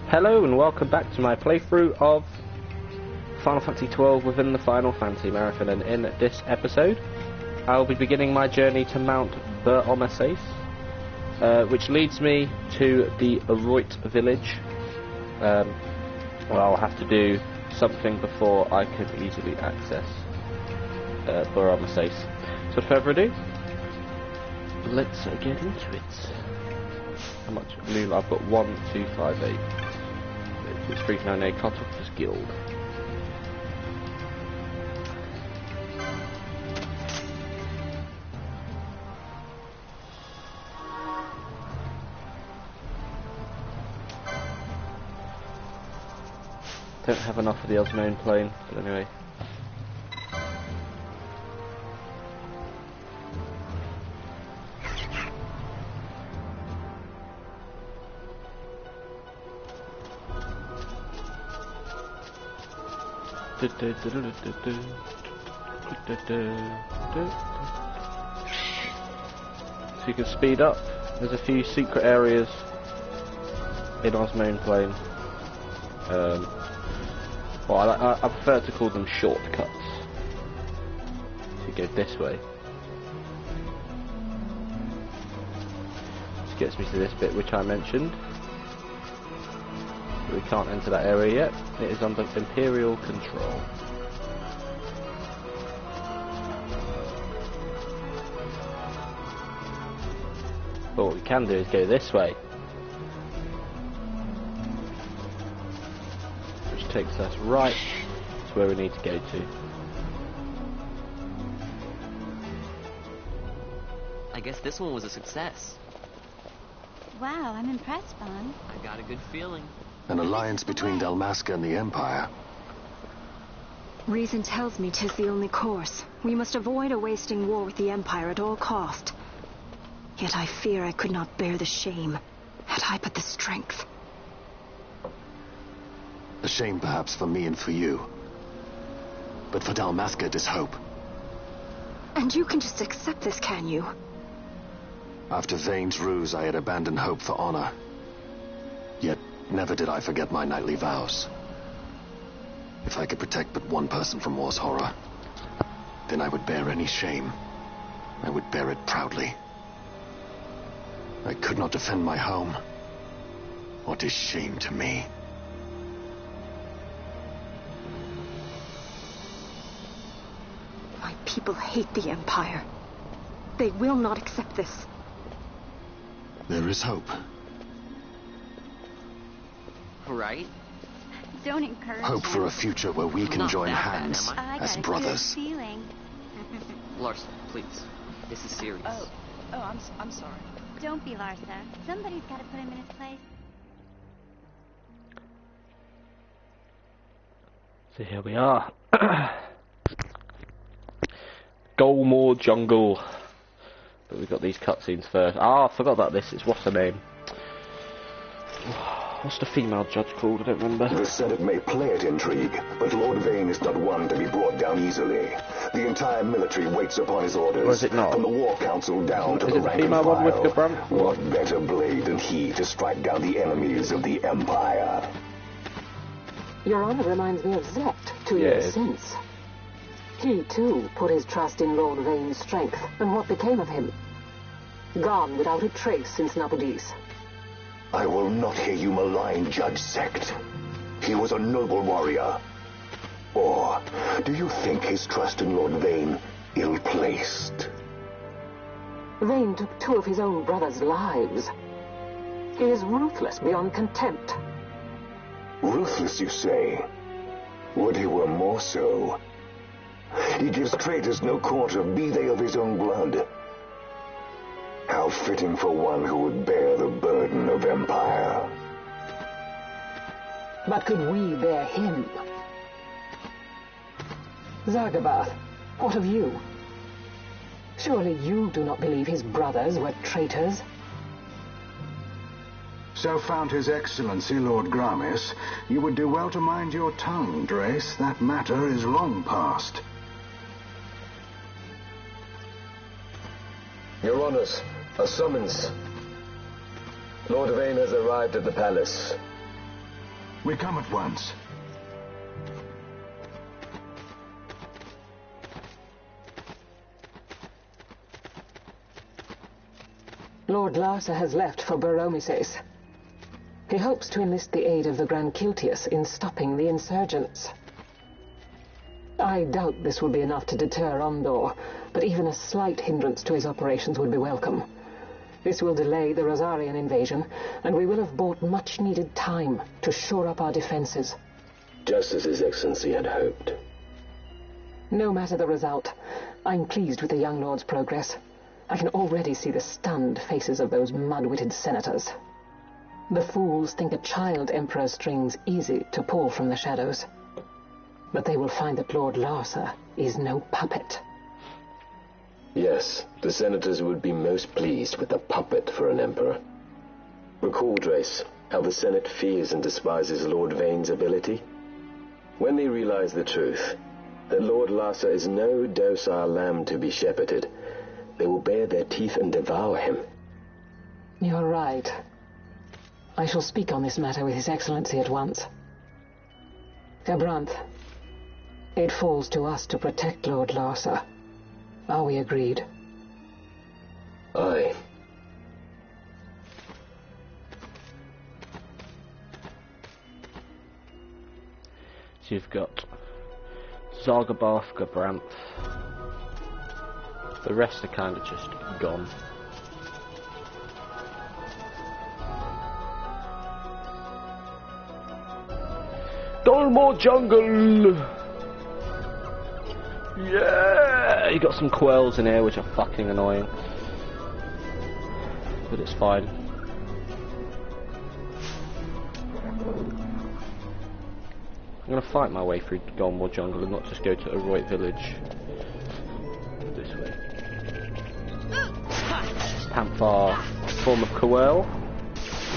Hello and welcome back to my playthrough of Final Fantasy XII within the Final Fantasy Marathon, and in this episode I'll be beginning my journey to Mount Bur-Omisace, which leads me to the Eruyt Village. Well, I'll have to do something before I can easily access Bur-Omisace. So without further ado, let's get into it. How much loot? I've got 1258. It's 398 Cartographer's Guild. Don't have enough of the Osmane plane, but anyway. So you can speed up. There's a few secret areas in Osmane Plain. Well, I prefer to call them shortcuts. So you go this way. This gets me to this bit which I mentioned. We can't enter that area yet. It is under Imperial control. But what we can do is go this way, which takes us right to where we need to go to. I guess this one was a success. Wow, I'm impressed, Bon. I got a good feeling. An alliance between Dalmasca and the Empire. Reason tells me 'tis the only course. We must avoid a wasting war with the Empire at all cost. Yet I fear I could not bear the shame, had I but the strength. The shame perhaps for me and for you. But for Dalmasca, 'tis hope. And you can just accept this, can you? After Vane's ruse, I had abandoned hope for honor. Yet never did I forget my knightly vows. If I could protect but one person from war's horror, then I would bear any shame. I would bear it proudly. I could not defend my home. What is shame to me? My people hate the Empire. They will not accept this. There is hope. Right? Don't encourage Hope for a future where we can Not join that bad, hands am I? I as got a brothers. good feeling. Larson, please. This is serious. I'm sorry. Don't be Larsa. Somebody's got to put him in his place. So here we are. Golmore Jungle. But we've got these cutscenes first. Ah, I forgot about this. It's what's her name? What's the female judge called? I don't remember. The Senate may play at intrigue, but Lord Vane is not one to be brought down easily. The entire military waits upon his orders. Or is it not? From the War Council down to Is the it the rank and female one with file. Gabram? What better blade than he to strike down the enemies of the Empire? Your Honor reminds me of Zect 2 Yes. years since. He, too, put his trust in Lord Vane's strength, and what became of him? Gone without a trace since Nabudis. I will not hear you malign Judge Sect. He was a noble warrior. Or do you think his trust in Lord Vane ill-placed? Vane took 2 of his own brothers' lives. He is ruthless beyond contempt. Ruthless, you say? Would he were more so. He gives traitors no quarter, be they of his own blood. How fitting for one who would bear the burden of empire. But could we bear him? Zargabath, what of you? Surely you do not believe his brothers were traitors? So found His Excellency Lord Gramis, you would do well to mind your tongue, Drace. That matter is long past. Your Honors, a summons. Lord Vane has arrived at the palace. We come at once. Lord Larsa has left for Bur-Omisace. He hopes to enlist the aid of the Grand Kiltius in stopping the insurgents. I doubt this will be enough to deter Ondor, but even a slight hindrance to his operations would be welcome. This will delay the Rosarian invasion, and we will have bought much-needed time to shore up our defenses. Just as His Excellency had hoped. No matter the result, I'm pleased with the young lord's progress. I can already see the stunned faces of those mud-witted senators. The fools think a child emperor's strings easy to pull from the shadows. But they will find that Lord Larsa is no puppet. Yes, the senators would be most pleased with a puppet for an emperor. Recall, Drace, how the Senate fears and despises Lord Vane's ability. When they realize the truth, that Lord Larsa is no docile lamb to be shepherded, they will bare their teeth and devour him. You're right. I shall speak on this matter with His Excellency at once. Herr Brandt, it falls to us to protect Lord Larsa. Are we agreed? Aye. So you've got Zargabath, Gabranth. The rest are kind of just gone. Dolmore Jungle! Yeah! You got some quells in here which are fucking annoying. But it's fine. I'm gonna fight my way through Dolmore Jungle and not just go to Eruyt Village. This way. Pamphar, form of Quell,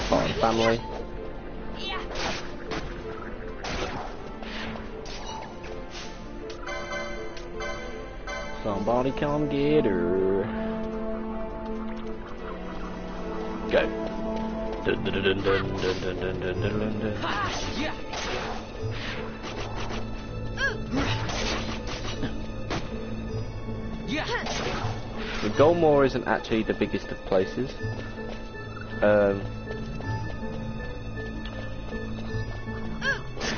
part of the family. Somebody come get her. Go. Dun, dun, dun, dun, dun, dun, dun, dun, dun, dun. The Dolmore isn't actually the biggest of places.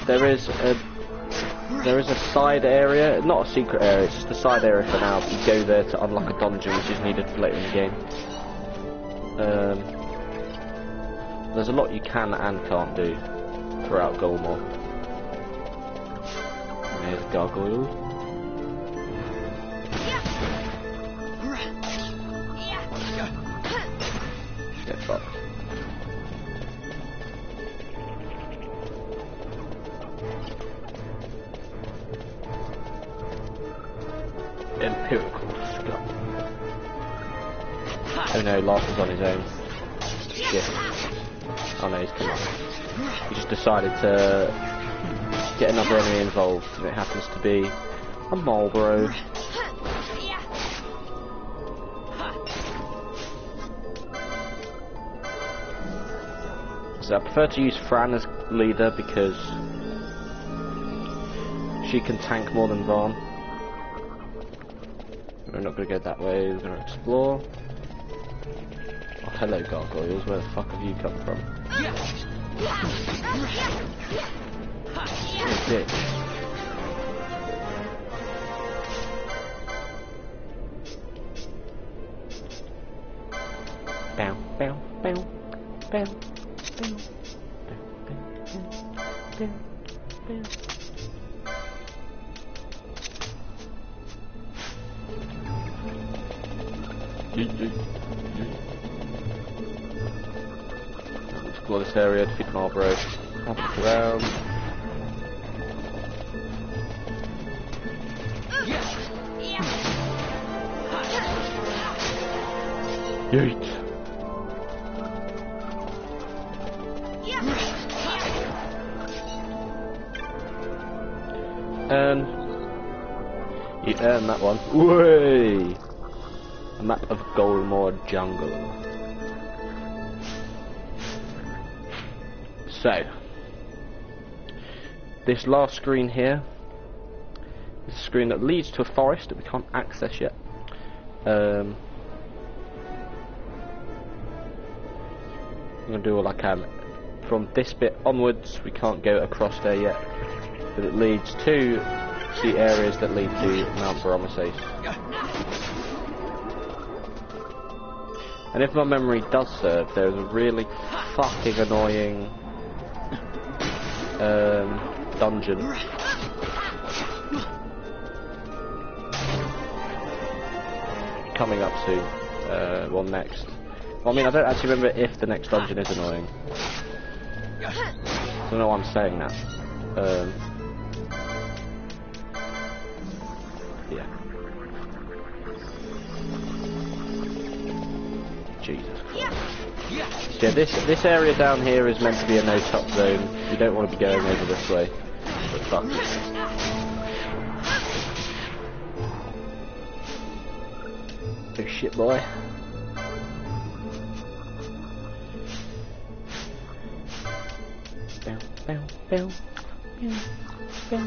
There is a side area, not a secret area, it's just a side area for now, but you go there to unlock a dungeon which is needed for later in the game. There's a lot you can and can't do throughout Dolmore. And here's a gargoyle. Get fucked. Empirical scum. Oh no, Larson's on his own. Shit. Oh no, he's come up. He just decided to get another enemy involved, and it happens to be a Marlborough. So I prefer to use Fran as leader because she can tank more than Vaughn. We're not going to go that way, we're going to explore. Oh, hello gargoyles, where the fuck have you come from? You bitch. Bow, bow, bow, bow, bow, bow, bow, bow, bow. Explore this area, defeat Marlborough, hop around. Yeet. And you earn that one. Way. A map of Dolmore Jungle. So, This last screen here is a screen that leads to a forest that we can't access yet. I'm going to do all I can. From this bit onwards, we can't go across there yet, but it leads to the areas that lead to Mount Bur-Omisace. And if my memory does serve, there's a really fucking annoying dungeon coming up soon. Well, next. Well, I mean, I don't actually remember if the next dungeon is annoying. I don't know why I'm saying that. Yeah. Jesus Christ. Yeah, this area down here is meant to be a no-touch zone. You don't want to be going over this way. But fuck. Oh shit, boy. Bow, bow, bow, bow, bow.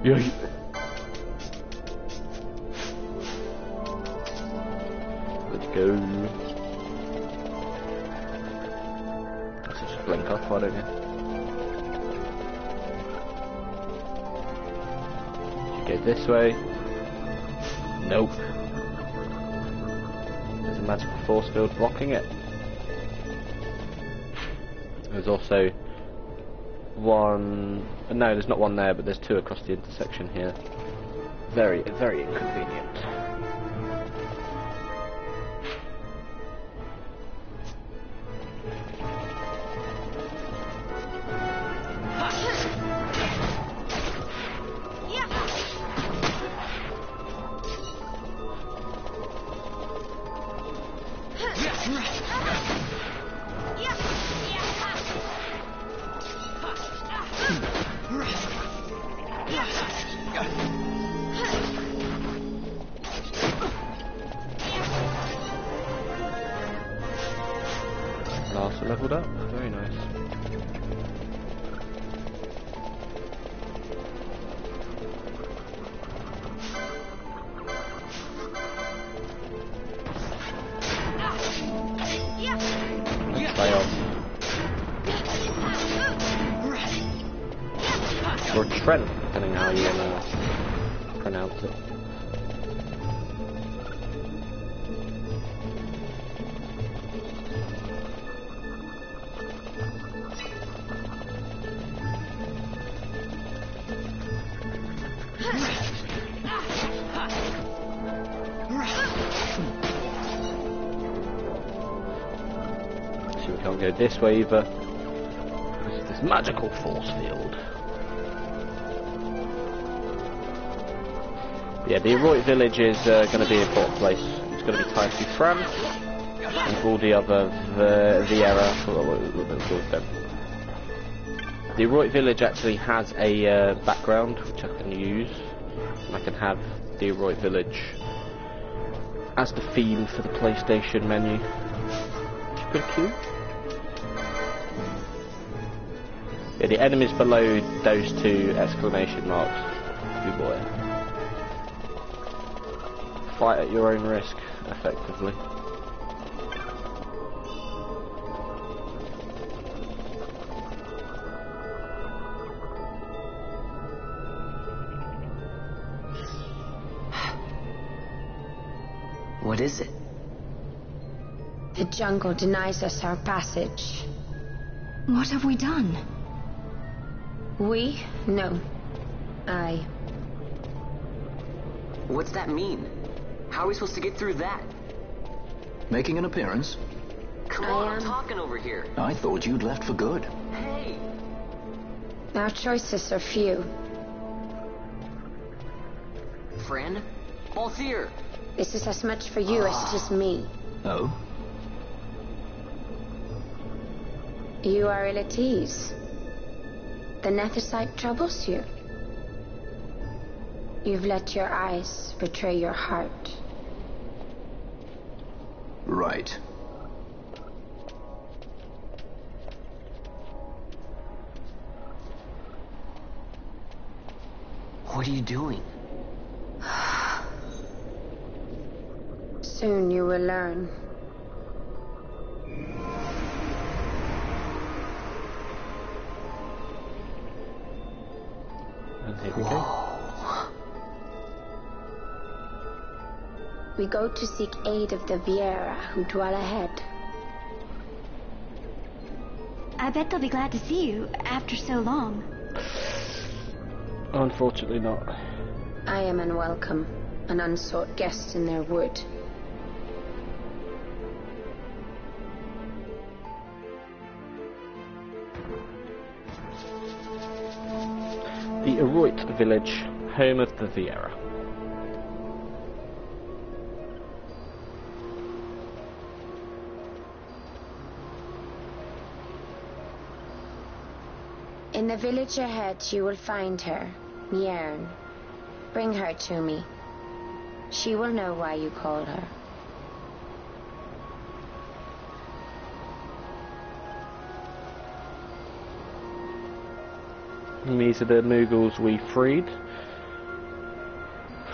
Yeah. Let's go. Let's just blink off, why don't you? Go this way. Nope. There's a magical force field blocking it. There's also one... No, there's not one there, but there's two across the intersection here. Very, very inconvenient. Last leveled up, very nice. Let's play on. Or Trent, depending how you want to pronounce it. So we can't go this way either, because of this magical force field. Yeah, the Eruyt Village is going to be an important place. It's going to be tied to France and all the other Vieira. The Eruyt Village actually has a background which I can use, and I can have the Eruyt Village as the theme for the PlayStation menu. Which is pretty cute. Yeah, the enemies below those two exclamation marks. Good boy. Fight at your own risk, effectively. What is it? The jungle denies us our passage. What have we done? We? No. I. What's that mean? How are we supposed to get through that? Making an appearance? Come on, I'm talking over here. I thought you'd left for good. Hey! Our choices are few. Friend? Balthier! This is as much for you as it is me. Oh? You are ill at ease. The Nethicite troubles you. You've let your eyes betray your heart. Right. What are you doing? Soon you will learn. And here we go. We go to seek aid of the Viera who dwell ahead. I bet they'll be glad to see you after so long. Unfortunately not. I am unwelcome, an unsought guest in their wood. The Eruyt Village, home of the Viera. In the village ahead you will find her, Miern. Bring her to me. She will know why you call her. These are the Mughals we freed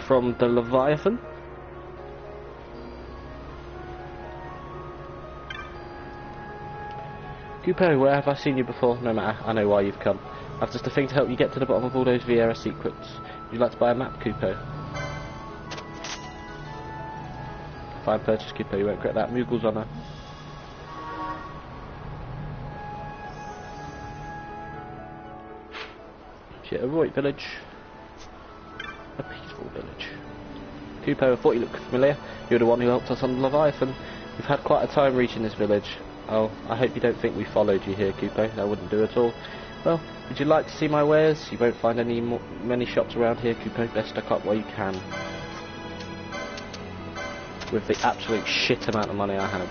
from the Leviathan. Kupo, where have I seen you before? No matter, I know why you've come. I've just a thing to help you get to the bottom of all those Viera secrets. Would you like to buy a map, Kupo? Fine purchase, Kupo, you won't regret that. Mughals honour. Eruyt Village. A peaceful village. Kupo, I thought you looked familiar. You're the one who helped us on the Leviathan. We've had quite a time reaching this village. Oh, I hope you don't think we followed you here, Kupo. That wouldn't do at all. Well, would you like to see my wares? You won't find many shops around here, Kupo. Best stock up while you can. With the absolute shit amount of money I have.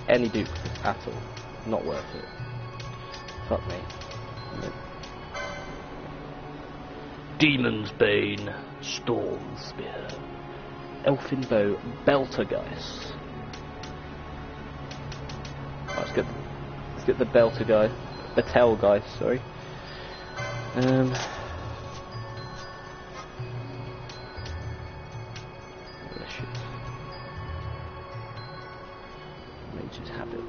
Any dupe at all. Not worth it. Fuck me. No. Demon's Bane, Storm Spear, Elfin Bow, Beltergeist. Right, let's get the Belter guy, Betelgeist, sorry. Mage's Habit.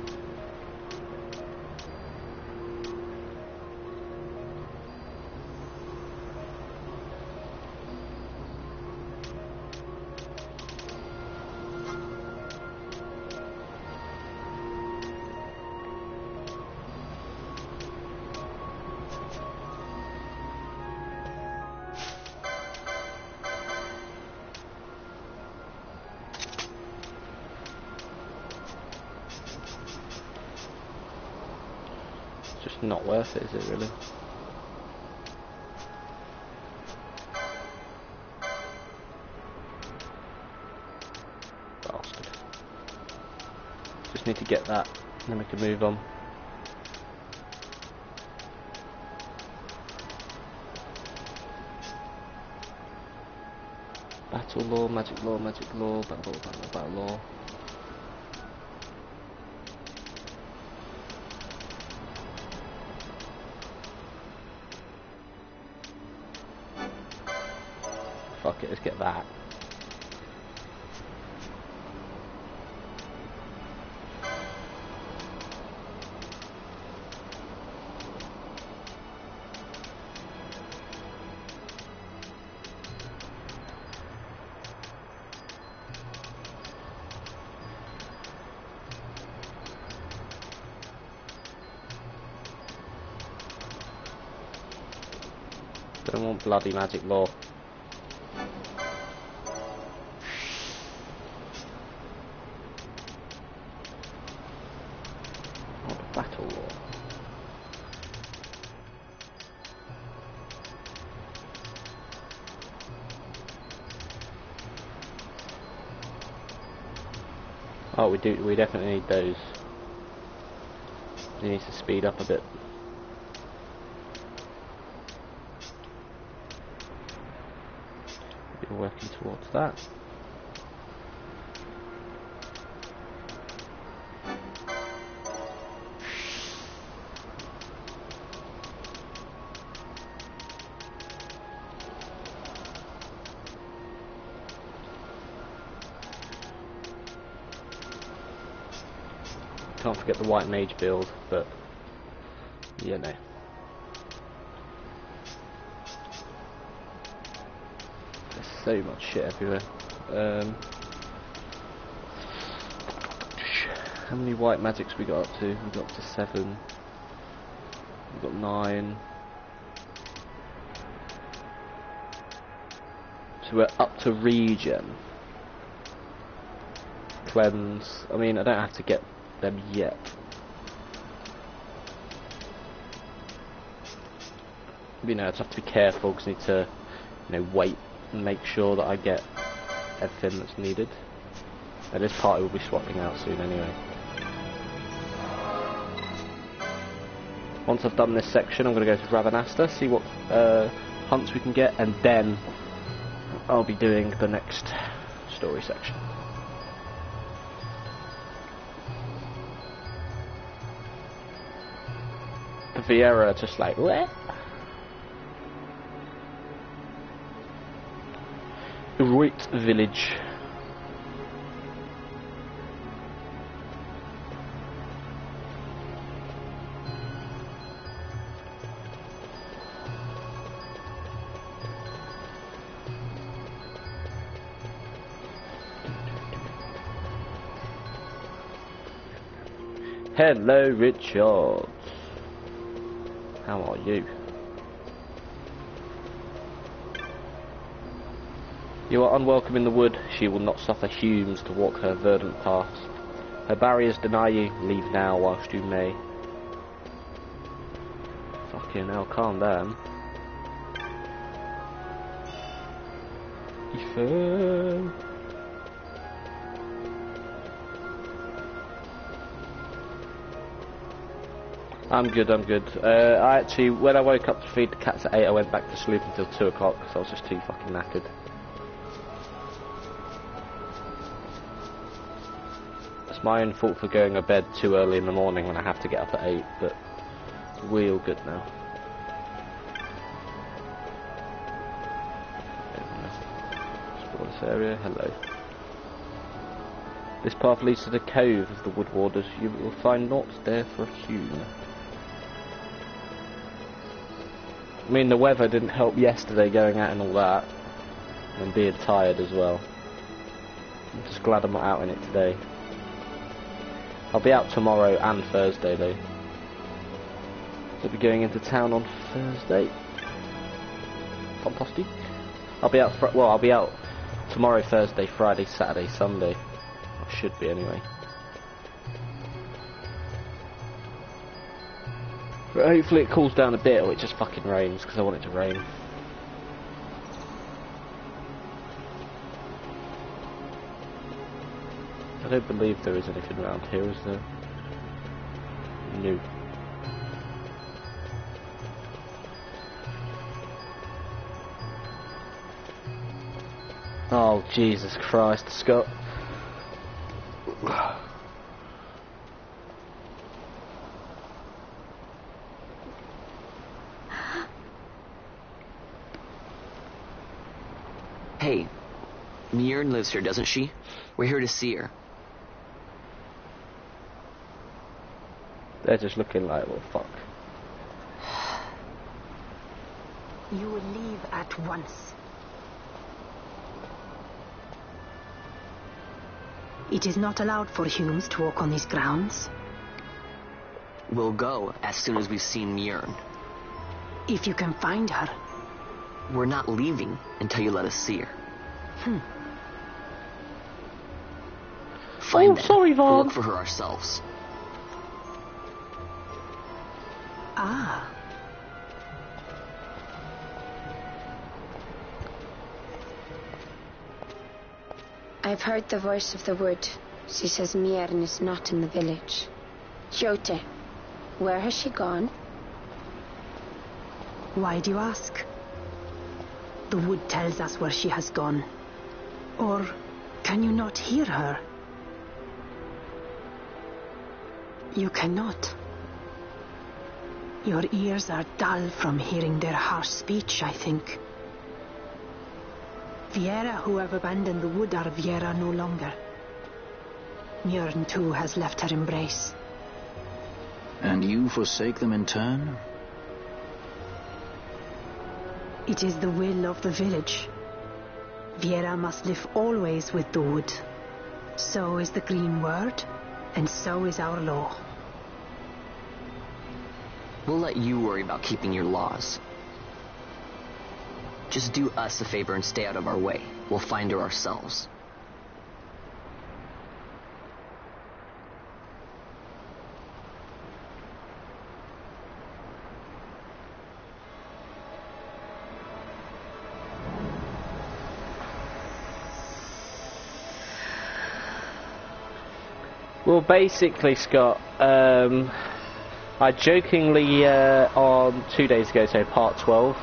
Just not worth it, is it really? Bastard. Just need to get that, and then we can move on. Battle law, magic law, battle law, battle law. Fuck it, let's get that. Don't want bloody magic law. Battle law. Oh, we definitely need those. He needs to speed up a bit. We're working towards that. can't forget the white mage build, but you know. There's so much shit everywhere. How many white magics we got up to? We got up to 7. We got 9. So we're up to regen. Cleanse. I mean, I don't have to get them yet. You know, I just have to be careful because I need to, you know, wait and make sure that I get everything that's needed. And this party will be swapping out soon anyway. Once I've done this section, I'm going to go to Ravenasta, see what hunts we can get, and then I'll be doing the next story section. The Vieira are just like, what? Eruyt Village. Hello, Richard. How are you? You are unwelcome in the wood. She will not suffer Humes to walk her verdant paths. Her barriers deny you. Leave now whilst you may. Fucking hell, calm down. Ethan. I'm good, I'm good. I actually, when I woke up to feed the cats at 8, I went back to sleep until 2 o'clock because I was just too fucking knackered. It's my own fault for going to bed too early in the morning when I have to get up at 8, but we're all good now. Explore this area, hello. This path leads to the cove of the Wood Warders. You will find naught there for a Hume. I mean, the weather didn't help yesterday going out and all that, and being tired as well. I'm just glad I'm not out in it today. I'll be out tomorrow and Thursday though. I'll be going into town on Thursday. Fantastic. I'll be out. I'll be out tomorrow, Thursday, Friday, Saturday, Sunday. I should be anyway. But hopefully it cools down a bit, or it just fucking rains, because I want it to rain. I don't believe there is anything around here, is there? No. Oh, Jesus Christ, Scott. Hey, Mjern lives here, doesn't she? We're here to see her. They're just looking like, well, fuck. You will leave at once. It is not allowed for Humes to walk on these grounds. We'll go as soon as we've seen Mjern. If you can find her. We're not leaving until you let us see her. Find sorry, Vaughn. We'll look for her ourselves. Ah. I've heard the voice of the wood. She says Mjern is not in the village. Jote, where has she gone? Why do you ask? The wood tells us where she has gone. Or can you not hear her? You cannot. Your ears are dull from hearing their harsh speech, I think. Vieira who have abandoned the wood are Vieira no longer. Mjern too has left her embrace. And you forsake them in turn? It is the will of the village. Viera must live always with the wood. So is the green word, and so is our law. We'll let you worry about keeping your laws. Just do us a favor and stay out of our way. We'll find her ourselves. Well, basically, Scott, I jokingly, on 2 days ago, so part 12,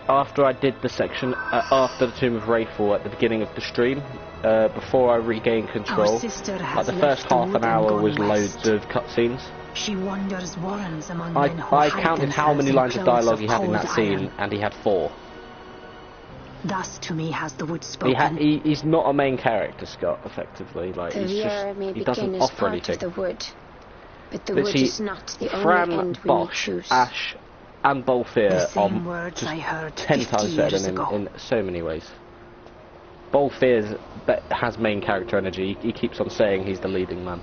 after I did the section after the Tomb of Wraithfall at the beginning of the stream, before I regained control, like the first half an hour was loads of cutscenes. She wanders warrens among I counted how many lines of dialogue he had in that scene, and he had 4. Thus to me has the wood spoken. He's not a main character, Scott, effectively. Like, The he's Viera just, may he doesn't begin as offer part anything. of the wood, but the But wood see, is not the Fran, only end we Bosch, choose. Ash, and Bolfir The same are words just I heard 10 50 times better years than ago. in so many ways. Bolfir has main character energy. He keeps on saying he's the leading man.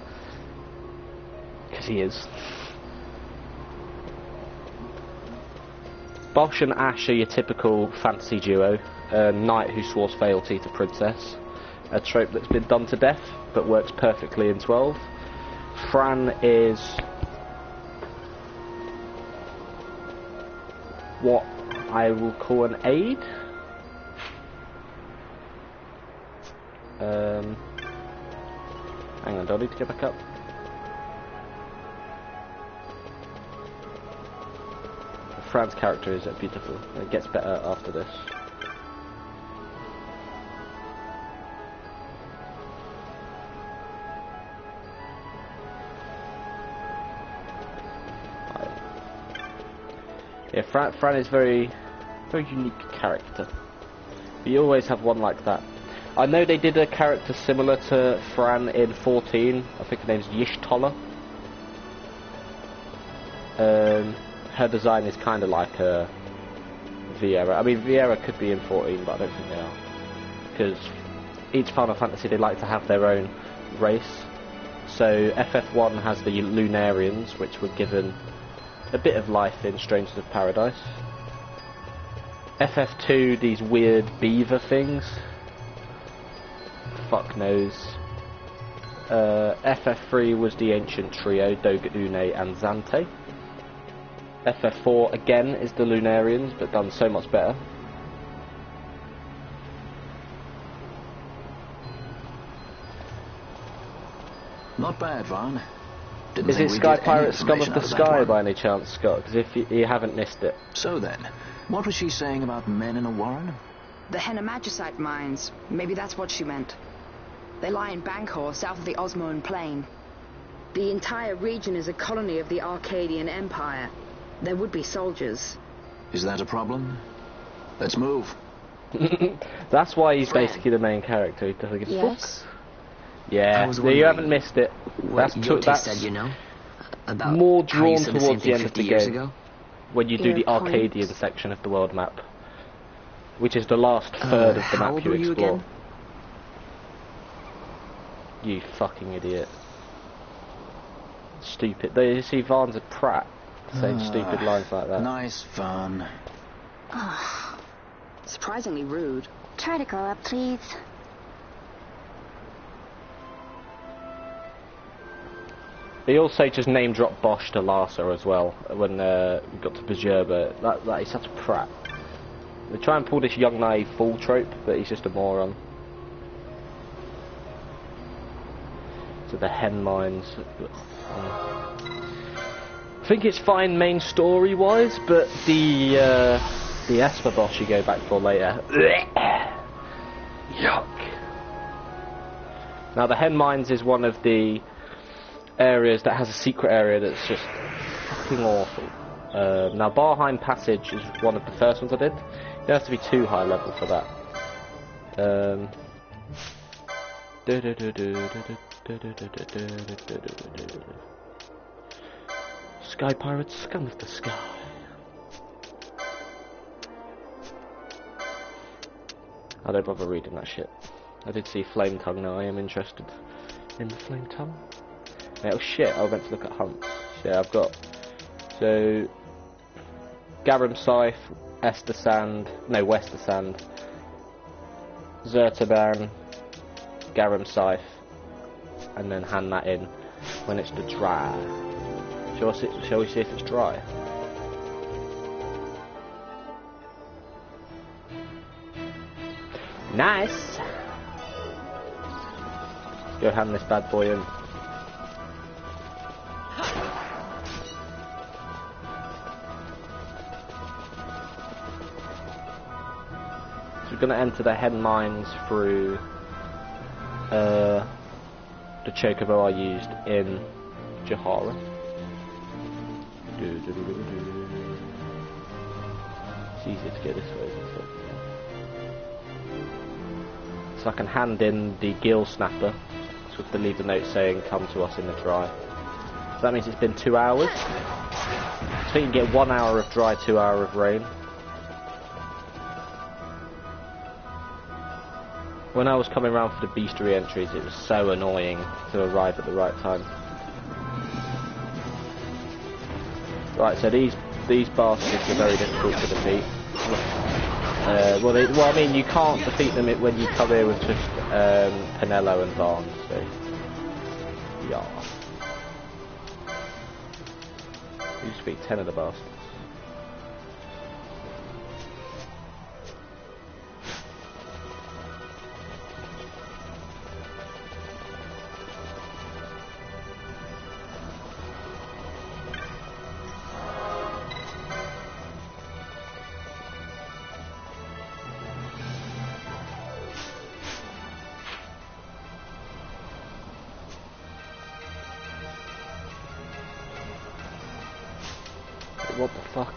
Because he is. Bosch and Ash are your typical fantasy duo. Knight who swears fealty to princess. A trope that's been done to death, but works perfectly in 12. Fran is what I will call an aide. Hang on, do I need to go back up? Fran's character is beautiful. It gets better after this. Yeah, Fran is very unique character. You always have one like that. I know they did a character similar to Fran in 14. I think her name's Yishtola. Her design is kind of like her Viera. I mean, Viera could be in 14, but I don't think they are. Because each Final Fantasy, they like to have their own race. So FF1 has the Lunarians, which were given a bit of life in Strangers of Paradise. FF2, these weird beaver things. Fuck knows. FF3 was the ancient trio, Dogune and Zante. FF4 again is the Lunarians, but done so much better. Not bad, Vaughn. Is it Sky Pirate Scum of the Sky by any chance, Scott? Because if you haven't missed it. So then, what was she saying about men in a warren? The Henna-Magicite mines. Maybe that's what she meant. They lie in Bangkor, south of the Osmoan Plain. The entire region is a colony of the Arcadian Empire. There would be soldiers. Is that a problem? Let's move. That's why he's basically the main character. He doesn't give a fuck. Yeah, you haven't missed it. That's said, you know, about more drawn towards the end of the game ago? when you do the Arcadian section of the world map, which is the last third of the map you explore. You fucking idiot. Stupid. You see, Vaughn's a prat saying stupid lines like that. Nice fun. Surprisingly rude. Try to grow up, please. He also just name-dropped Bosch to Larsa as well when we got to Bajurba. That is such a prat. They try and pull this young naive fool trope, but he's just a moron. So the hen mines. I think it's fine main story-wise, but the Esper boss you go back for later. Yuck. Now the hen mines is one of the areas that has a secret area that's just fucking awful. Now Barheim Passage is one of the first ones I did. You don't have to be too high level for that. Sky pirates, scum of the sky. I don't bother reading that shit. I did see Flame Tongue now, I am interested in the Flame Tongue. Oh shit, I went to look at hunts. Yeah, I've got... So... Garum Scythe, Wester Sand, Zertaban, Garum Scythe, and then hand that in when it's dry. Shall we see if it's dry? Nice! Go hand this bad boy in. We're going to enter the hen mines through the chocobo I used in Jahara. It's easier to go this way, isn't it? So I can hand in the gill snapper, so to leave a note saying come to us in the dry. So that means it's been 2 hours. So you can get 1 hour of dry, 2 hours of rain. When I was coming around for the bestiary entries, it was so annoying to arrive at the right time. Right, so these bastards are very difficult to defeat. Well, I mean, you can't defeat them when you come here with just Pinello and Barnes. So, yeah. You speak 10 of the bastards. What the fuck?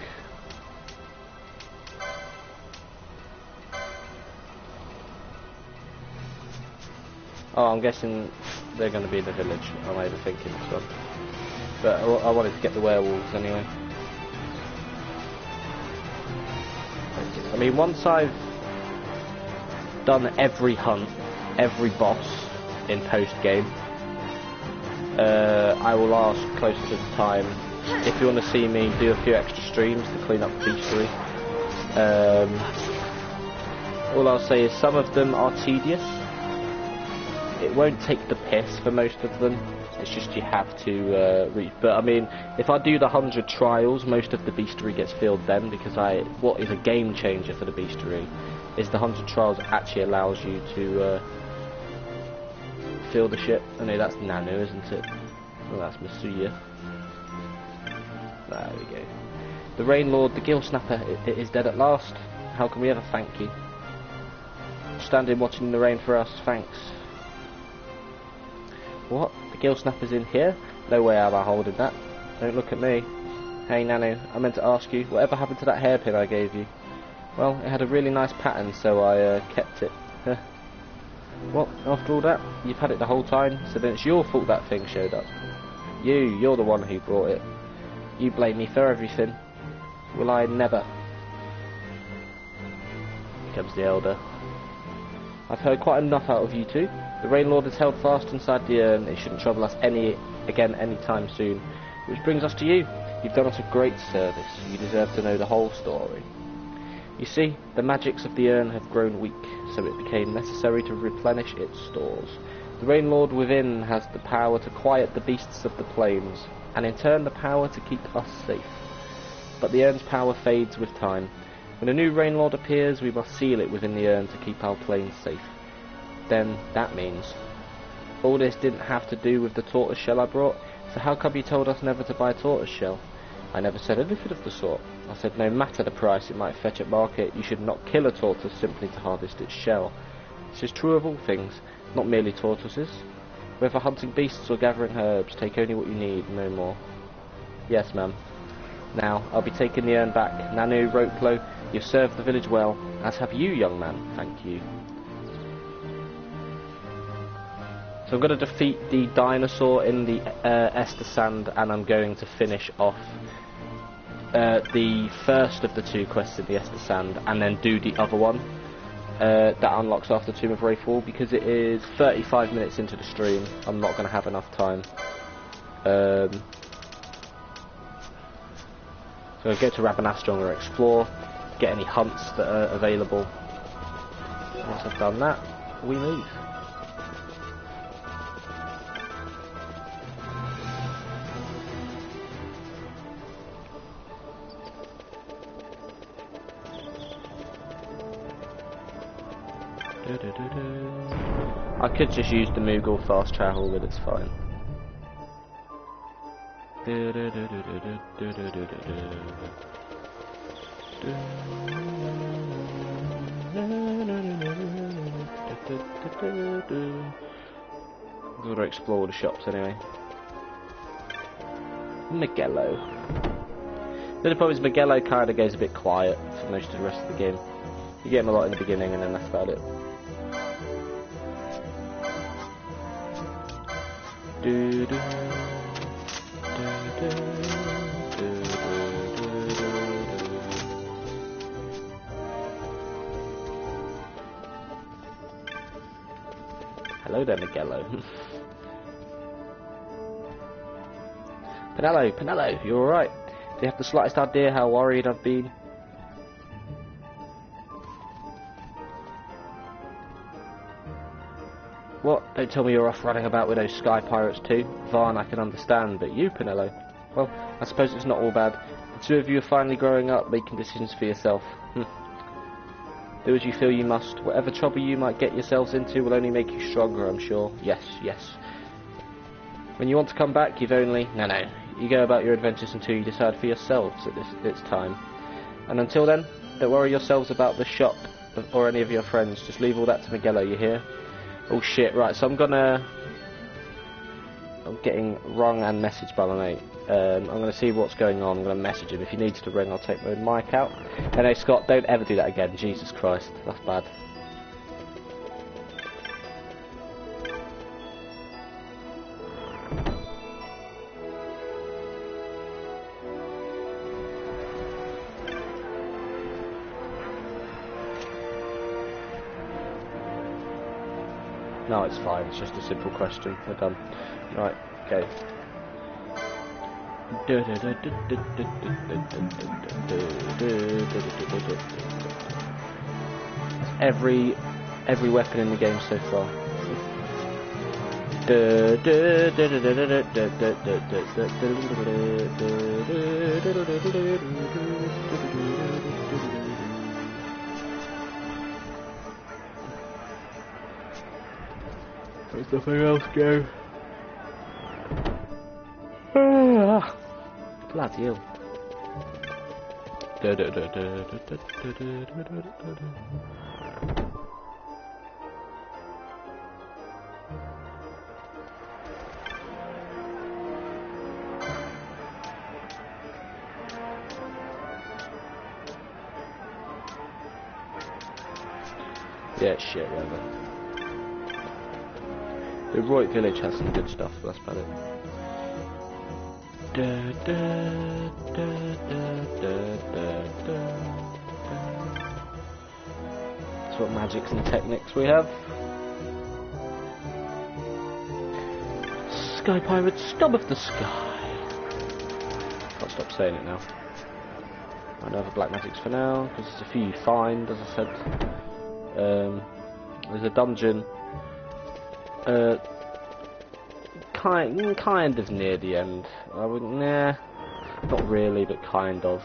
Oh, I'm guessing they're going to be in the village. I'm overthinking this one. But I wanted to get the werewolves anyway. I mean, once I've done every hunt, every boss in post-game, I will ask closer to the time if you want to see me do a few extra streams to clean up the bestiary. All I'll say is some of them are tedious. It won't take the piss for most of them. It's just you have to reach. But I mean, if I do the 100 trials, most of the bestiary gets filled then, because what is a game changer for the bestiary is the 100 trials actually allows you to fill the ship. I know that's Nanu, isn't it? Well, that's Masuya. There we go. The Rain Lord, the Gill Snapper, is dead at last. How can we ever thank you? Standing watching the rain for us, thanks. What? The Gill Snapper's in here? No way am I holding that. Don't look at me. Hey Nanu, I meant to ask you, whatever happened to that hairpin I gave you? Well, it had a really nice pattern, so I kept it. What? After all that? You've had it the whole time, so then it's your fault that thing showed up. You're the one who brought it. You blame me for everything. Will I never? Here comes the Elder. I've heard quite enough out of you two. The Rain Lord is held fast inside the urn. It shouldn't trouble us again anytime soon. Which brings us to you. You've done us a great service. You deserve to know the whole story. You see, the magics of the urn have grown weak, so it became necessary to replenish its stores. The Rain Lord within has the power to quiet the beasts of the plains, and in turn the power to keep us safe. But the urn's power fades with time. When a new Rain Lord appears, we must seal it within the urn to keep our plains safe. Then that means all this didn't have to do with the tortoise shell I brought, so how come you told us never to buy tortoise shell? I never said anything of the sort. I said no matter the price it might fetch at market, you should not kill a tortoise simply to harvest its shell. This is true of all things, not merely tortoises. Whether hunting beasts or gathering herbs, take only what you need, no more. Yes, ma'am. Now, I'll be taking the urn back. Nanu, Roplo, you've served the village well, as have you, young man. Thank you. So I'm going to defeat the dinosaur in the Ester Sand, and I'm going to finish off the first of the 2 quests in the Ester Sand, and then do the other one that unlocks after Tomb of Wraithfall, because it is 35 minutes into the stream. I'm not going to have enough time. So I'll go to Rabanastre and explore, get any hunts that are available. Once I've done that, we move. I could just use the Moogle fast travel, but it's fine. Gotta explore the shops anyway. Magello. The only problem is Magello kind of goes a bit quiet for most of the rest of the game. You get him a lot in the beginning, and then that's about it. Hello there, Magello. Pinello, you alright? Do you have the slightest idea how worried I've been? What? Don't tell me you're off running about with those sky pirates too. Varn, I can understand, but you, Pinello? Well, I suppose it's not all bad. The 2 of you are finally growing up, making decisions for yourself. Do as you feel you must. Whatever trouble you might get yourselves into will only make you stronger, I'm sure. Yes. When you want to come back, you've only... No. You go about your adventures until you decide for yourselves at this time. And until then, don't worry yourselves about the shop or any of your friends. Just leave all that to Magello, you hear? Oh shit, right, so I'm getting rung and messaged by my mate. I'm gonna see what's going on. I'm gonna message him. If he needs to ring, I'll take my mic out. And hey Scott, don't ever do that again. Jesus Christ, that's bad. No, it's fine, it's just a simple question. We're done. Right, okay. Every weapon in the game so far. There's nothing else, go. Bloody hell. Yeah, shit, whatever. The Eruyt Village has some good stuff, that's about it. That's what magics and techniques we have. Sky Pirates, scum of the sky. Can't stop saying it now. I don't have black magics for now, because there's a few you find, as I said. There's a dungeon. Kind of near the end. I wouldn't. Nah, not really, but kind of.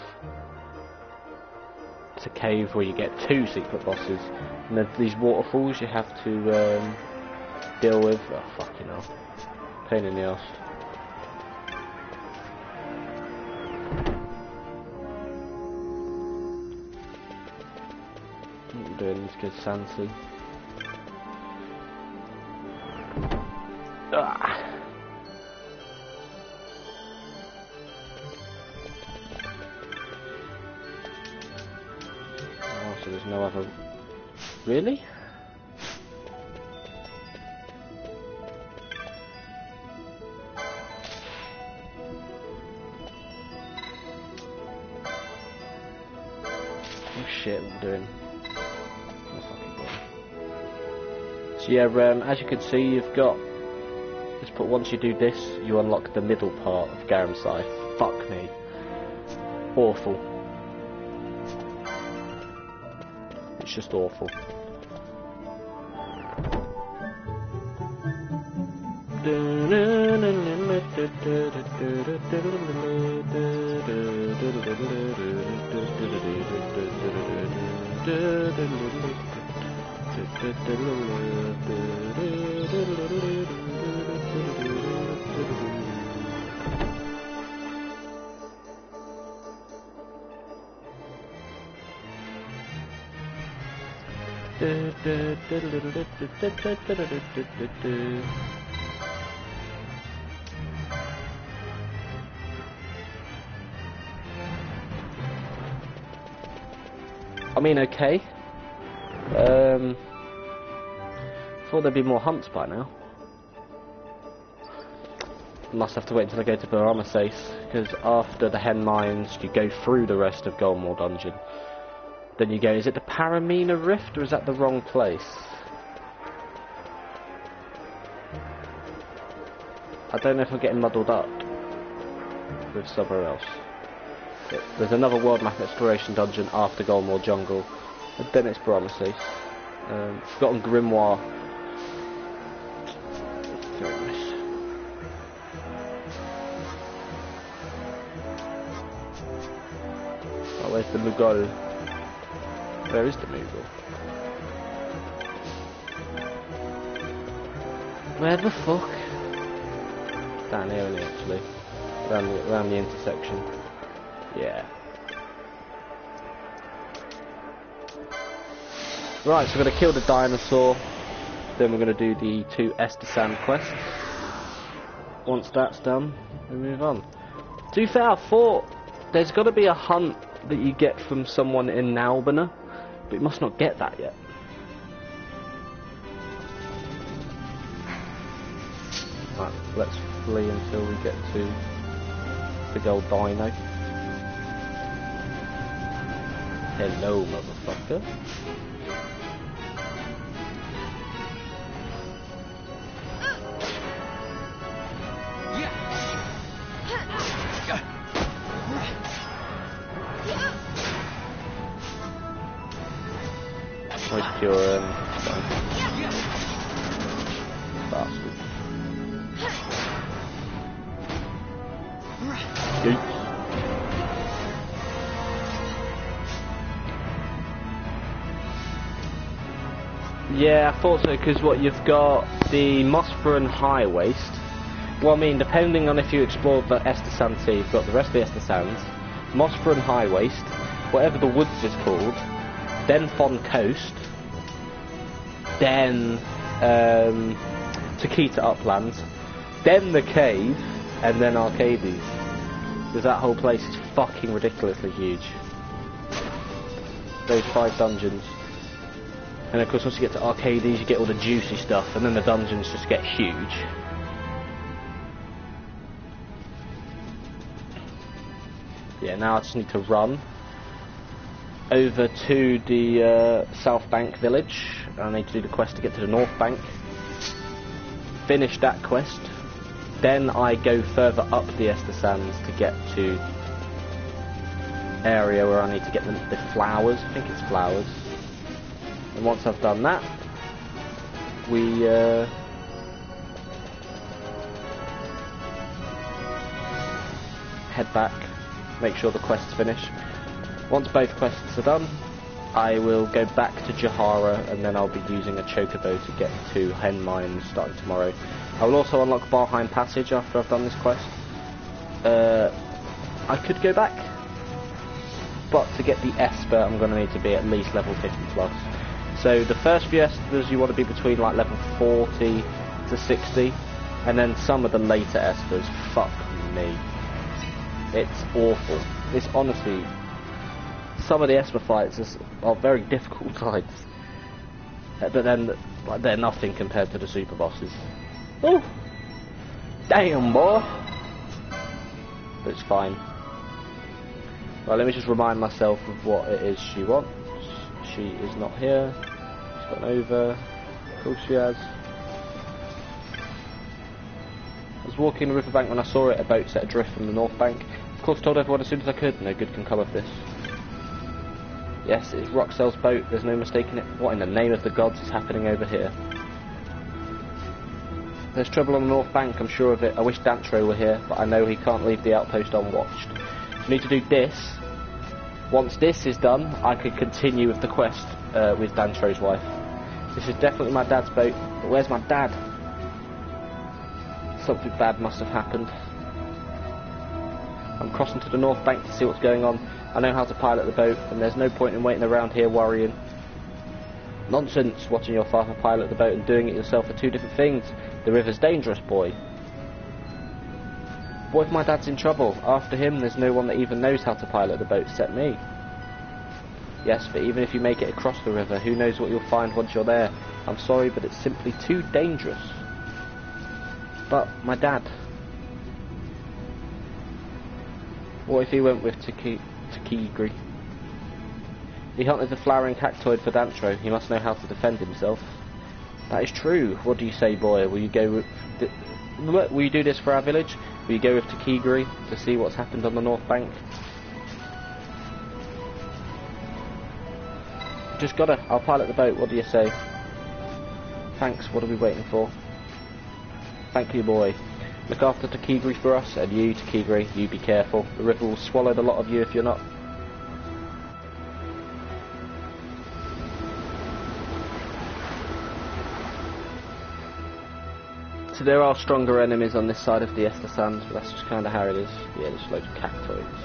It's a cave where you get 2 secret bosses, and there's these waterfalls you have to deal with. Oh fucking hell! Pain in the ass. What are you doing? Let's go Sansi. Ah. Oh, so there's no other... Really? shit I'm doing. So yeah, as you can see, you've got. Just put once you do this, you unlock the middle part of Garamsai. Fuck me. Awful. It's just awful. I mean, okay. Thought there'd be more hunts by now. Must have to wait until I go to Bur-Omisace, because after the hen mines, you go through the rest of Golmore Dungeon. Then you go, is it the Paramina Rift, or is that the wrong place? I don't know if I'm getting muddled up with somewhere else. There's another world map exploration dungeon after Golmore Jungle, and then it's Bur-Omisace. Forgotten Grimoire. Very nice. Oh, where's the Mughal? Where is the Mughal? Where the fuck? Down here, isn't it, actually? Around the intersection. Yeah. Right, so we're going to kill the dinosaur. Then we're going to do the 2 Estesand quests. Once that's done, we move on. To be fair, I thought there's got to be a hunt that you get from someone in Nalbina, but you must not get that yet. Right, let's flee until we get to the big old dino. Hello, motherfucker. Where's your bastard? Yeet. Yeah, I thought so, because what you've got the Mossburn High Waste. Well, I mean, depending on if you explored the Estesand Sea, you've got the rest of the Estesands, Mossburn High Waste, whatever the woods is called, then Fon Coast, then Takita Uplands, then the cave, and then Arcades. Because that whole place is fucking ridiculously huge. Those 5 dungeons. And of course once you get to Arcades you get all the juicy stuff, and then the dungeons just get huge. Yeah, now I just need to run over to the South Bank village. I need to do the quest to get to the North Bank. Finish that quest. Then I go further up the Estesands to get to area where I need to get the flowers. I think it's flowers. And once I've done that, we head back, make sure the quest's finished. Once both quests are done, I will go back to Jahara, and then I'll be using a chocobo to get to Hen Mines starting tomorrow. I will also unlock Valheim Passage after I've done this quest. I could go back, but to get the Esper I'm going to need to be at least level 50 plus. So the first few Espers you want to be between like level 40 to 60, and then some of the later Espers, fuck me. It's awful. It's honestly, some of the Esper fights are very difficult fights. But then like, they're nothing compared to the super bosses. Oh, damn boy. But it's fine. Well, let me just remind myself of what it is she wants. She is not here. She's gone over. Of course she has. I was walking the riverbank when I saw it, a boat set adrift from the north bank. Of course told everyone as soon as I could, no good can come of this. Yes, it's Roxel's boat, there's no mistaking it. What in the name of the gods is happening over here? There's trouble on the north bank, I'm sure of it. I wish Dantro were here, but I know he can't leave the outpost unwatched. We need to do this. Once this is done, I could continue with the quest with Dantro's wife. This is definitely my dad's boat, but where's my dad? Something bad must have happened. I'm crossing to the north bank to see what's going on. I know how to pilot the boat, and there's no point in waiting around here worrying. Nonsense, watching your father pilot the boat and doing it yourself are two different things. The river's dangerous, boy. What if my dad's in trouble? After him, there's no one that even knows how to pilot the boat except me. Yes, but even if you make it across the river, who knows what you'll find once you're there. I'm sorry, but it's simply too dangerous. But my dad... What if he went with Takigri? He hunted the flowering cactoid for Dantro. He must know how to defend himself. That is true. What do you say, boy? Will you go with... Will you do this for our village? Will you go with Takigri to see what's happened on the north bank? Just gotta. I'll pilot the boat. What do you say? Thanks. What are we waiting for? Thank you, boy. Look after Takigri for us, and you, Takigri, you be careful. The river will swallow the lot of you if you're not. So there are stronger enemies on this side of the XII, but that's just kind of how it is. Yeah, there's loads of cactoids.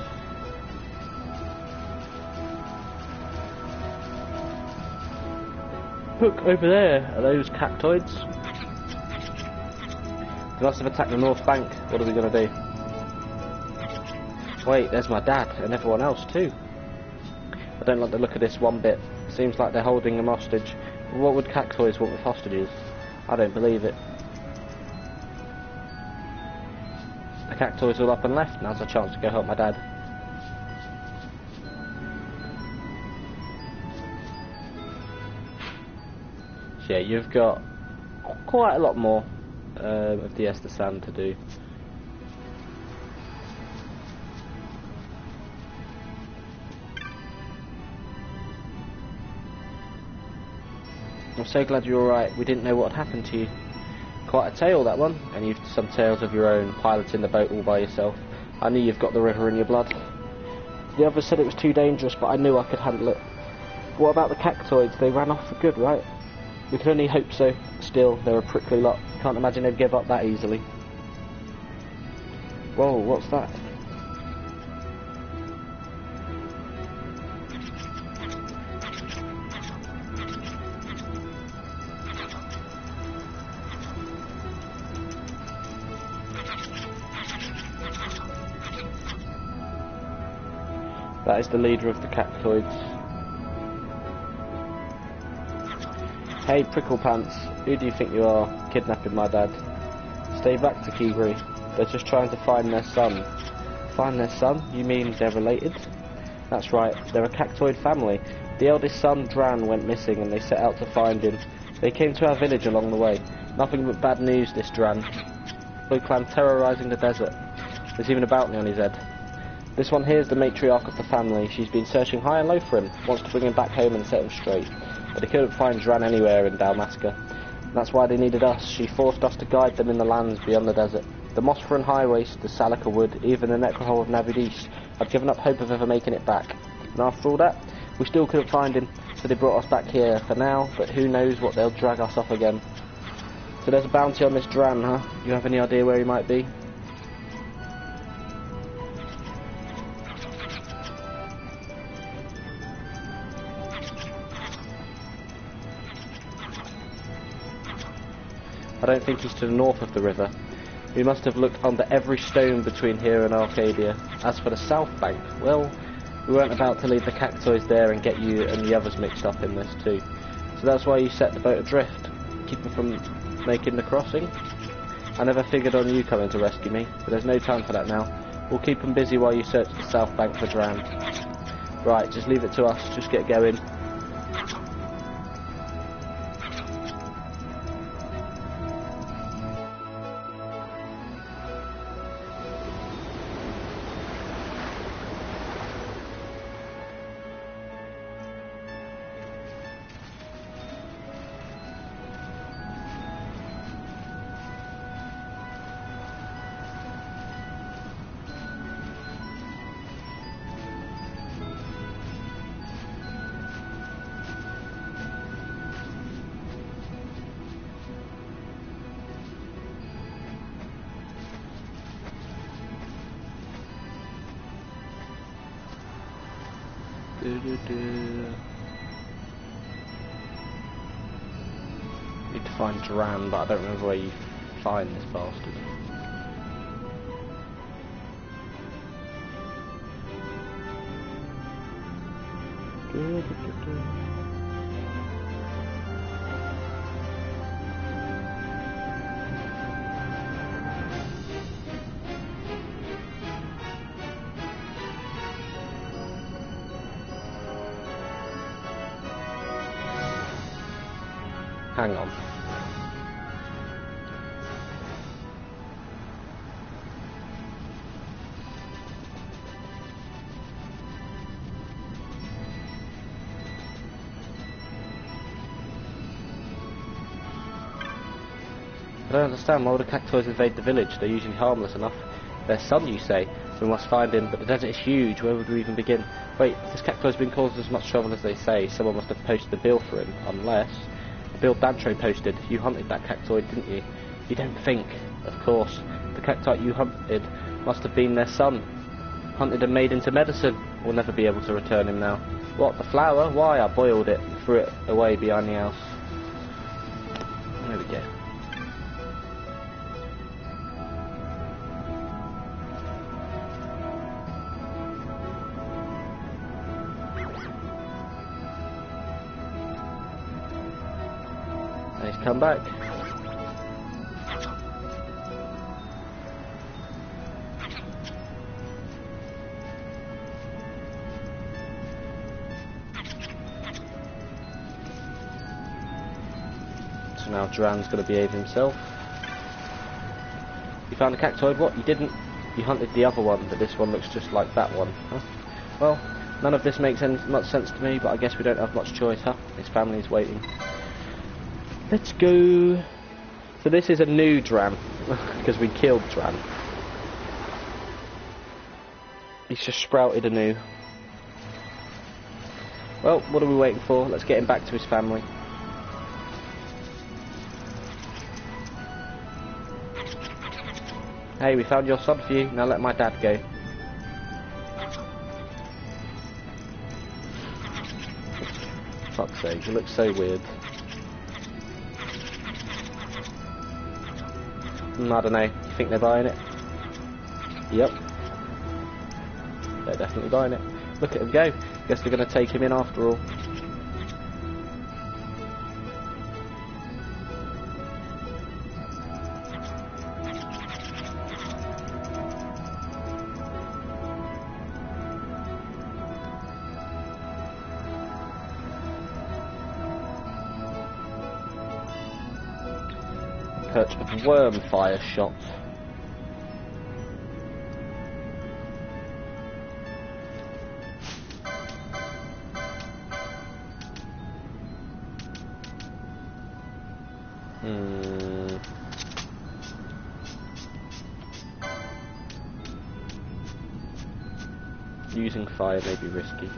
Look, over there, are those cactoids? They must have attacked the north bank. What are we going to do? Wait, there's my dad, and everyone else too. I don't like the look of this one bit. Seems like they're holding him hostage. What would cactoids want with hostages? I don't believe it. The cactoids all up and left. Now's a chance to go help my dad. So yeah, you've got quite a lot more of the XII to do. I'm so glad you're alright. We didn't know what had happened to you. Quite a tale, that one. And you've some tales of your own, piloting the boat all by yourself. I knew you've got the river in your blood. The others said it was too dangerous, but I knew I could handle it. What about the cactoids? They ran off for good, right? We can only hope so. Still, they're a prickly lot. Can't imagine they'd give up that easily. Whoa, what's that? That is the leader of the cactoids. Hey, Pricklepants, who do you think you are, kidnapping my dad? Stay back, Takigri. They're just trying to find their son. Find their son? You mean they're related? That's right, they're a cactoid family. The eldest son, Dran, went missing and they set out to find him. They came to our village along the way. Nothing but bad news, this Dran. Blue clan terrorising the desert. There's even a bounty on his head. This one here is the matriarch of the family. She's been searching high and low for him, wants to bring him back home and set him straight. But they couldn't find Dran anywhere in Dalmasca. That's why they needed us. She forced us to guide them in the lands beyond the desert. The Mosphoran High Waste, the Salaka Wood, even the Necrohole of Navidis. I'd given up hope of ever making it back. And after all that, we still couldn't find him, so they brought us back here for now, but who knows what they'll drag us off again. So there's a bounty on this Dran, huh? You have any idea where he might be? I don't think he's to the north of the river. We must have looked under every stone between here and Arcadia. As for the south bank, well, we weren't about to leave the cactoids there and get you and the others mixed up in this too. So that's why you set the boat adrift, keep them from making the crossing. I never figured on you coming to rescue me, but there's no time for that now. We'll keep them busy while you search the south bank for Dran. Right, just leave it to us, just get going. Need to find Dran, but I don't remember where you find this bastard. Hang on. I don't understand, why would the cactoids invade the village? They're usually harmless enough. Their son, you say? We must find him, but the desert is huge. Where would we even begin? Wait, if this cactoid's been causing as much trouble as they say, someone must have posted the bill for him, unless... The bill Dantro posted. You hunted that cactoid, didn't you? You don't think. Of course. The cactoid you hunted must have been their son. Hunted and made into medicine. We'll never be able to return him now. What, the flower? Why? I boiled it and threw it away behind the house. There we go. He's come back. So now Dran's going to behave himself. You found a cactoid? What? You didn't? You hunted the other one, but this one looks just like that one, huh? Well, none of this makes much sense to me, but I guess we don't have much choice, huh? His family's waiting. Let's go. So this is a new Dran, because we killed Dran. He's just sprouted anew. Well, what are we waiting for? Let's get him back to his family. Hey, we found your son for you. Now let my dad go. Fuck's sake, he looks so weird. I don't know. You think they're buying it? Yep. They're definitely buying it. Look at him go. Guess they're going to take him in after all. Perch of worm fire shot. Using fire may be risky.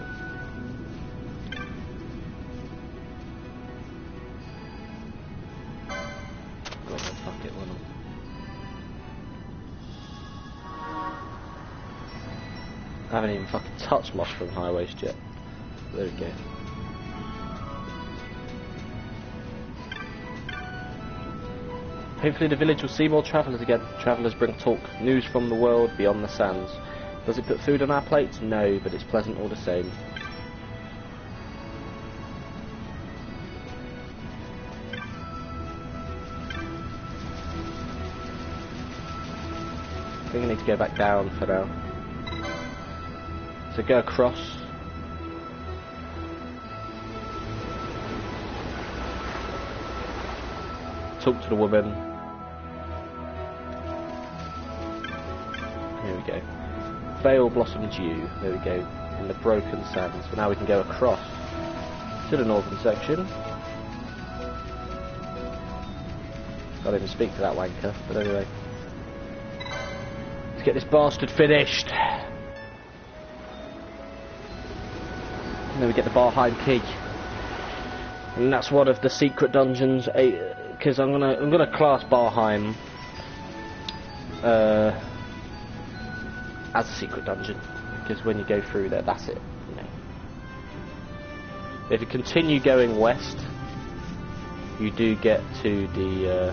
I haven't even fucking touched mushroom high waste yet. There we go. Hopefully the village will see more travellers again. Travellers bring talk, news from the world beyond the sands. Does it put food on our plates? No, but it's pleasant all the same. I think I need to go back down for now. So go across. Talk to the woman. Here we go. Vale Blossom Dew. There we go. In the broken sands. So now we can go across to the northern section. Can't even speak to that wanker, but anyway. Let's get this bastard finished. And then we get the Barheim key, and that's one of the secret dungeons. Because I'm gonna class Barheim as a secret dungeon, because when you go through there, that's it. You know. If you continue going west, you do get to the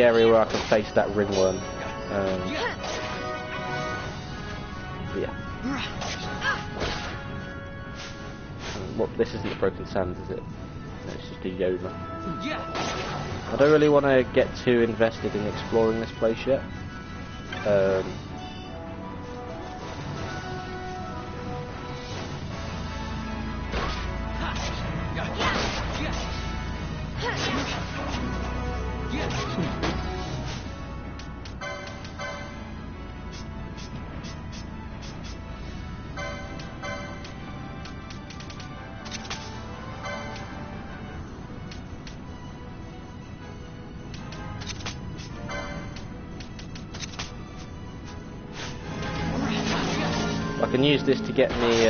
area where I can face that ringworm. Yeah. Well, this isn't the Broken Sands, is it? No, it's just a Yoma. I don't really want to get too invested in exploring this place yet. I can use this to get me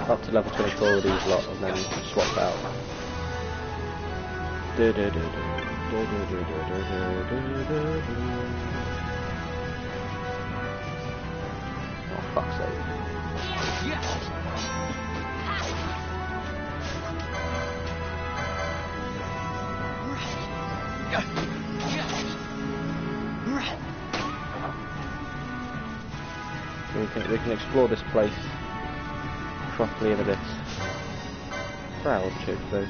up to level 24 with these lot, and then swap out. Oh, fuck's sake. We can explore this place properly in a bit. Proud chick though.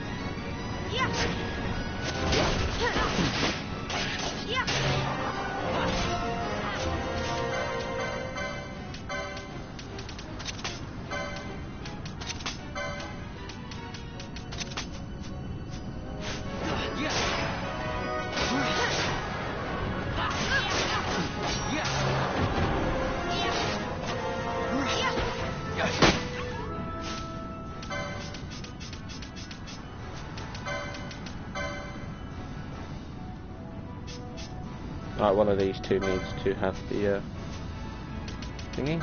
Right, one of these two needs to have the thingy.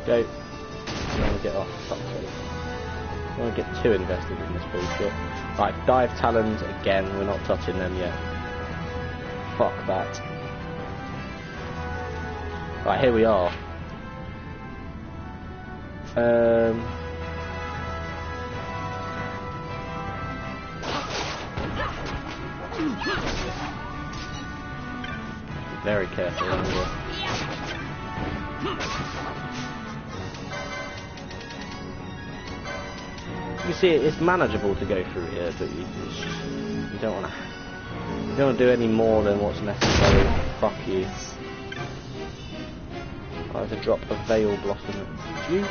Go. I want to get off. Fuck's sake. I don't want to get too invested in this bullshit. Right, dive talons again. We're not touching them yet. Fuck that. Right, here we are. Very careful around here. You see, it's manageable to go through here, but you don't want to do any more than what's necessary. Fuck you. I have to drop a veil blossom at you.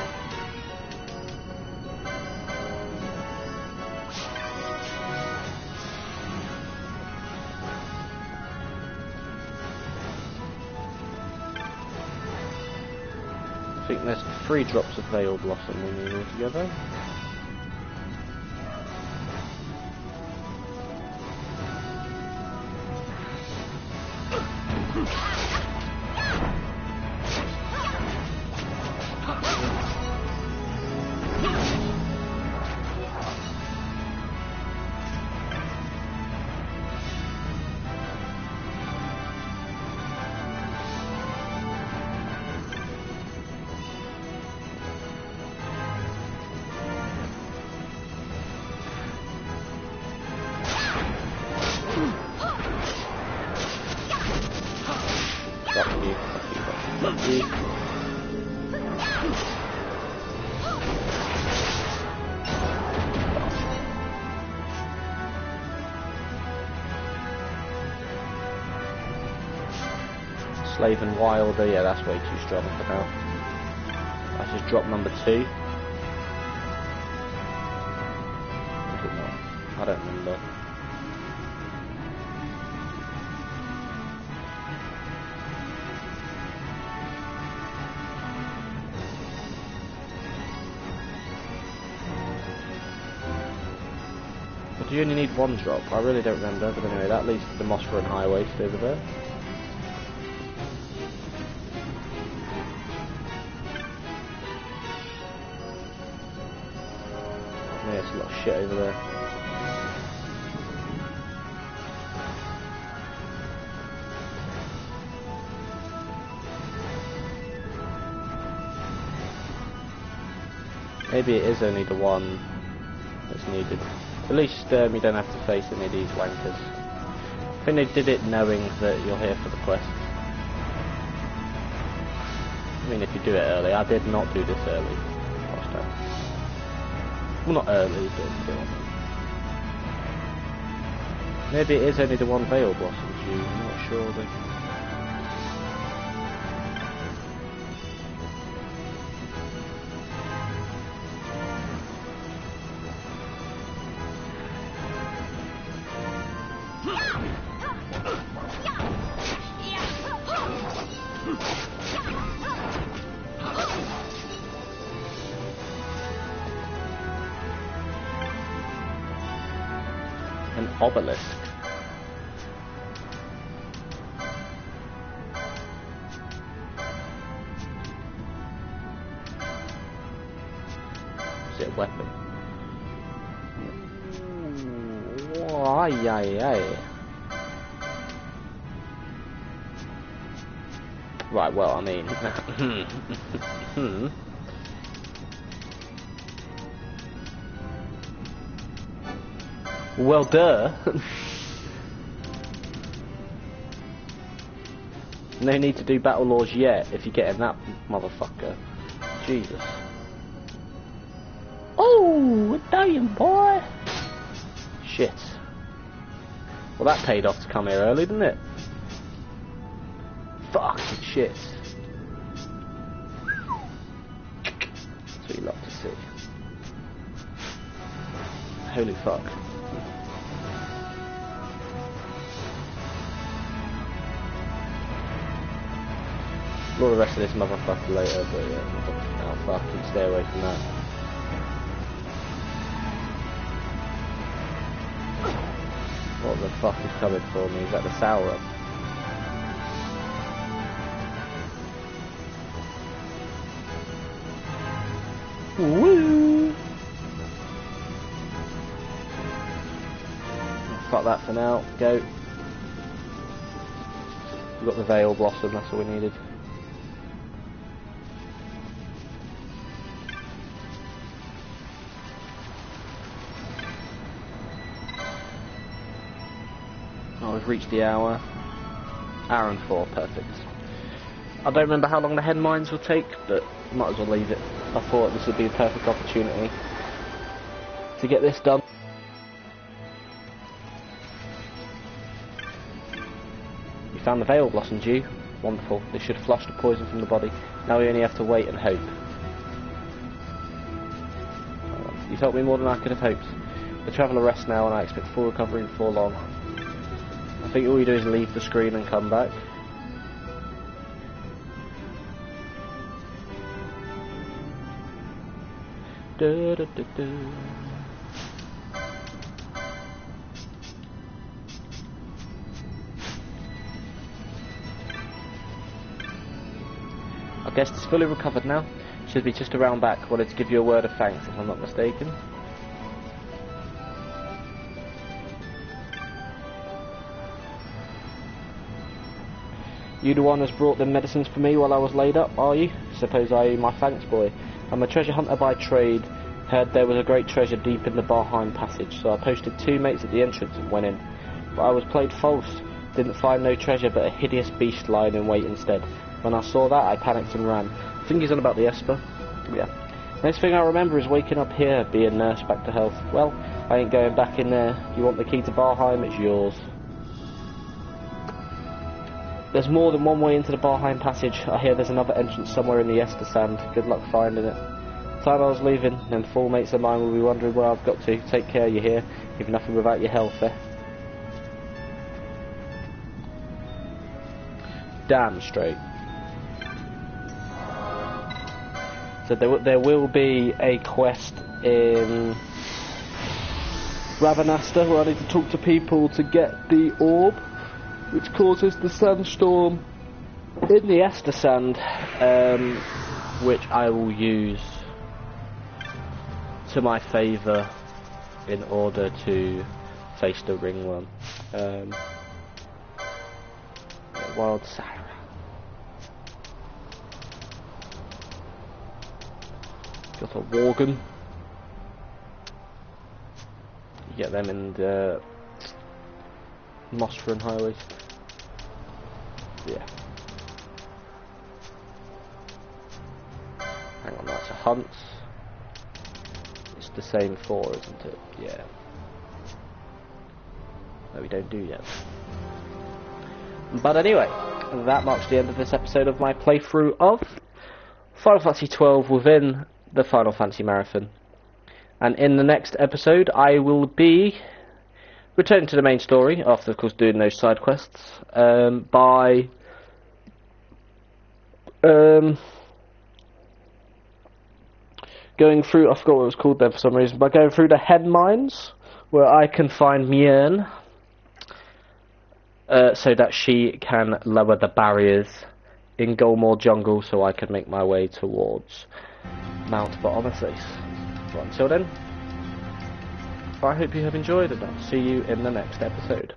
I think there's 3 drops of veil blossom when we all together. Slave and Wilder, yeah, that's way too strong for now. I just dropped number 2. remember. But do you only need one drop? I really don't remember, but anyway, that leads to the Mosfera and High Waste over there. There's a lot of shit over there. Maybe it is only the one that's needed. At least you don't have to face any of these wankers. I think they did it knowing that you're here for the quest. I mean, if you do it early. I did not do this early last time. Well, not early, but still. Maybe it is only the one Veil Blossom due, I'm not sure. But an obelisk. Is it a weapon? Ay, ay, ay. Right, well, I mean... Well, duh. No need to do battle laws yet if you're getting that motherfucker. Jesus. Oh, damn, boy. Shit. Well, that paid off to come here early, didn't it? Fucking shit. That's what you love to see. Holy fuck. Explore the rest of this motherfucker later, but yeah, I'll fucking stay away from that. What the fuck is coming for me? Is that the Sauron? Woo! Fuck that for now. Go. We've got the Veil Blossom, that's all we needed. Oh, we've reached the hour. Hour and 4, perfect. I don't remember how long the head mines will take, but might as well leave it. I thought this would be a perfect opportunity to get this done. You found the Veil Blossom due. Wonderful. This should flush the poison from the body. Now we only have to wait and hope. You've helped me more than I could have hoped. The Traveller rests now and I expect full recovery before long. I think all you do is leave the screen and come back. Da, da, da, da. I guess it's fully recovered now. Should be just around back. Wanted to give you a word of thanks if I'm not mistaken. You the one who's brought the medicines for me while I was laid up, are you? Suppose I owe you my thanks, boy. I'm a treasure hunter by trade. Heard there was a great treasure deep in the Barheim passage, so I posted 2 mates at the entrance and went in. But I was played false. Didn't find no treasure but a hideous beast lying in wait instead. When I saw that, I panicked and ran. I think he's on about the Esper. Yeah. Next thing I remember is waking up here, being nursed back to health. Well, I ain't going back in there. You want the key to Barheim? It's yours. There's more than one way into the Barheim passage. I hear there's another entrance somewhere in the Ester Sand. Good luck finding it. time I was leaving, and four mates of mine will be wondering where I've got to. Take care, you hear? You've nothing without your health, eh? Damn straight. So there will be a quest in Ravenasta where I need to talk to people to get the orb, which causes the sandstorm in the Ester Sand, which I will use to my favour in order to face the ringworm. Wild Sarah. Got a Worgen. You get them in the Mosfrin highways. Yeah. Hang on, that's a hunt. It's the same 4, isn't it? Yeah. No, we don't do yet. But anyway, that marks the end of this episode of my playthrough of Final Fantasy XII within the Final Fantasy Marathon. And in the next episode, I will be returning to the main story, after of course doing those side quests, by going through, I forgot what it was called there for some reason, by going through the head mines, where I can find Mjern, so that she can lower the barriers in Golmore Jungle, so I can make my way towards Mount Bur-Omisace. Well, until then, I hope you have enjoyed, and I'll see you in the next episode.